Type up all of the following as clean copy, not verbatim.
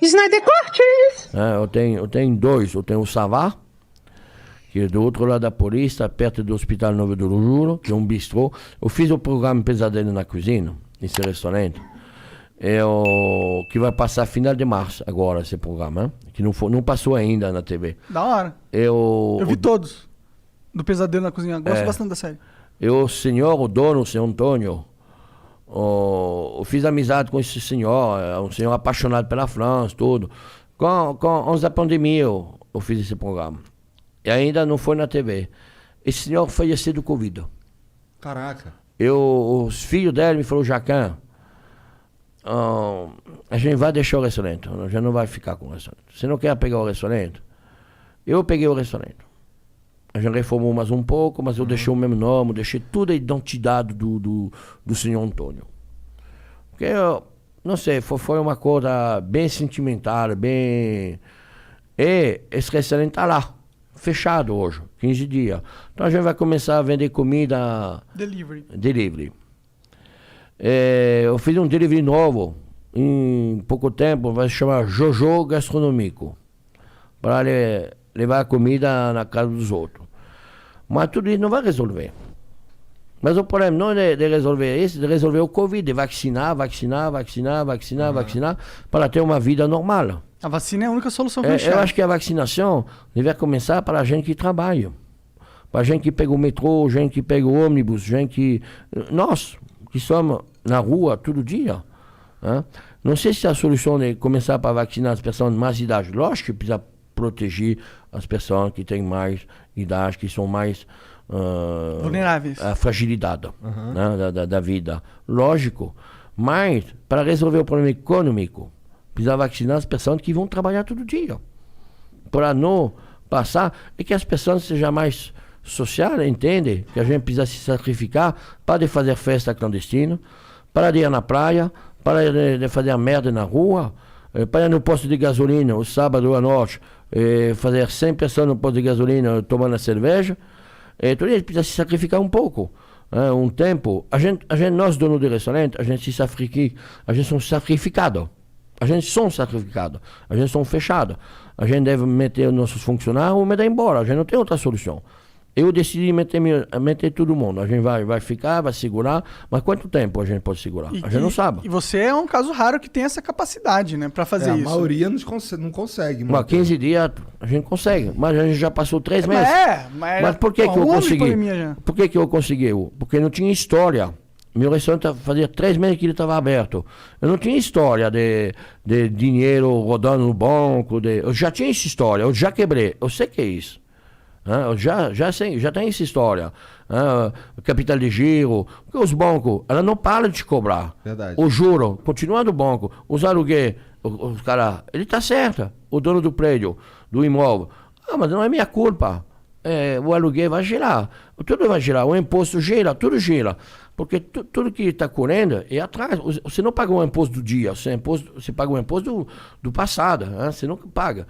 Snyder Cortes! Eu tenho dois. Eu tenho o Savá, que é do outro lado da polícia, perto do Hospital Novo do Juro, que é um bistrô. Eu fiz o programa Pesadelo na Cozinha, nesse restaurante. Que vai passar final de março agora, esse programa, hein? Que não passou ainda na TV. Da hora. Eu vi todos do Pesadelo na Cozinha. Gosto bastante da série. O dono, o senhor Antônio, eu fiz amizade com esse senhor, um senhor apaixonado pela França, tudo. Antes da pandemia eu fiz esse programa. E ainda não foi na TV. Esse senhor faleceu do Covid. Caraca. Os filhos dele me falaram, Jacan, a gente vai deixar o restaurante, a gente não vai ficar com o restaurante. Você não quer pegar o restaurante? Eu peguei o restaurante. A gente reformou mais um pouco, mas eu deixei o mesmo nome, deixei toda a identidade do senhor Antônio. Porque, não sei, foi uma coisa bem sentimental, bem... E esse restaurante está lá, fechado hoje, 15 dias. Então a gente vai começar a vender comida... Delivery. Eu fiz um delivery novo, em pouco tempo, vai se chamar Jojo Gastronômico, para levar a comida na casa dos outros. Mas tudo isso não vai resolver. Mas o problema não é de resolver isso, de resolver o Covid, de vacinar, para ter uma vida normal. A vacina é a única solução que eu Eu acho que a vacinação deve começar para a gente que trabalha. Para a gente que pega o metrô, gente que pega o ônibus, gente que... Nós, que somos na rua todo dia. Né? Não sei se a solução é começar para vacinar as pessoas de mais idade. Lógico que precisa proteger as pessoas que têm mais idade, que são mais... vulneráveis. A fragilidade né, da vida. Lógico. Mas, para resolver o problema econômico, precisa vacinar as pessoas que vão trabalhar todo dia. Para não passar, e que as pessoas sejam mais sociais, entendem? Que a gente precisa se sacrificar para de fazer festa clandestina, para de ir na praia, para de fazer a merda na rua, para ir no posto de gasolina, o sábado à noite, fazer 100 pessoas no posto de gasolina tomando a cerveja. Então a gente precisa se sacrificar um pouco. Um tempo, nós donos de restaurante, a gente somos sacrificados. A gente somos sacrificados. A gente somos fechados. A gente deve meter os nossos funcionários ou meter embora. A gente não tem outra solução. Eu decidi meter todo mundo. A gente vai ficar, vai segurar, mas quanto tempo a gente pode segurar? A gente não sabe. E você é um caso raro que tem essa capacidade, né, para fazer isso. A maioria não consegue. Mas 15 dias a gente consegue, mas a gente já passou 3 meses. Mas por que eu consegui? Por que eu consegui? Porque não tinha história. Meu restaurante fazia 3 meses que ele estava aberto. Eu não tinha história de dinheiro rodando no banco. Eu já tinha essa história, eu já quebrei. Eu sei que é isso. Eu já tenho essa história. Capital de giro. Porque os bancos, ela não para de te cobrar. Verdade. O juro, continua no banco. Os aluguéis, os caras, ele está certo. O dono do prédio, do imóvel. Mas não é minha culpa. O aluguel vai girar. Tudo vai girar. O imposto gira, tudo gira. Porque tudo que está correndo é atrás. Você não paga o imposto do dia, você paga o imposto do passado. Você não paga.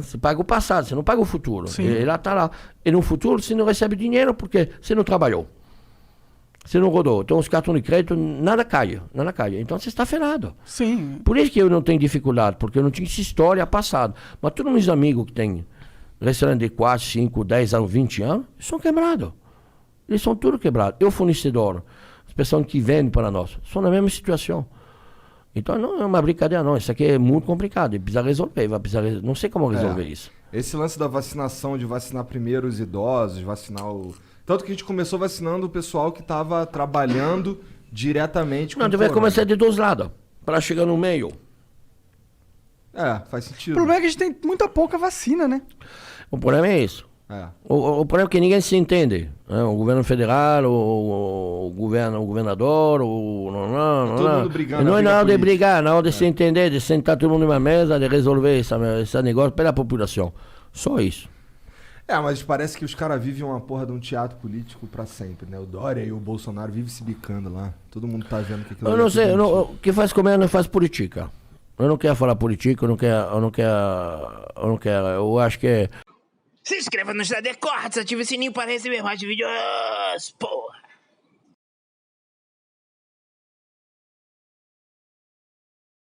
Você paga o passado, você não paga o futuro. Ele está lá. E no futuro você não recebe dinheiro porque você não trabalhou. Você não rodou. Então os cartões de crédito, nada cai. Então você está ferrado. Sim. Por isso que eu não tenho dificuldade, porque eu não tinha essa história passada. Mas todos meus amigos que têm restaurante de 4, 5, 10 anos, 20 anos, são quebrados. Eles são tudo quebrados. Eu, fornecedor, as pessoas que vendem para nós, são na mesma situação. Então não é uma brincadeira, não. Isso aqui é muito complicado. Precisa resolver. Não sei como resolver isso. Esse lance da vacinação, de vacinar primeiro os idosos, vacinar o... Tanto que a gente começou vacinando o pessoal que estava trabalhando diretamente com Não, deve começar de 2 lados, para chegar no meio. Faz sentido. O problema é que a gente tem muita pouca vacina, né? O problema é isso. O problema é que ninguém se entende. O governo federal, o governador, todo mundo brigando. Não é na hora de brigar, na hora de se entender, de sentar todo mundo numa mesa, de resolver esse negócio pela população. Só isso. Mas parece que os caras vivem uma porra de um teatro político pra sempre, né? O Dória e o Bolsonaro vivem se bicando lá. Todo mundo tá vendo que aquilo... Eu não sei, o que faz comer não faz política. Eu não quero falar política, eu acho que... Se inscreva no Snyder Cortes, ative o sininho para receber mais vídeos, porra!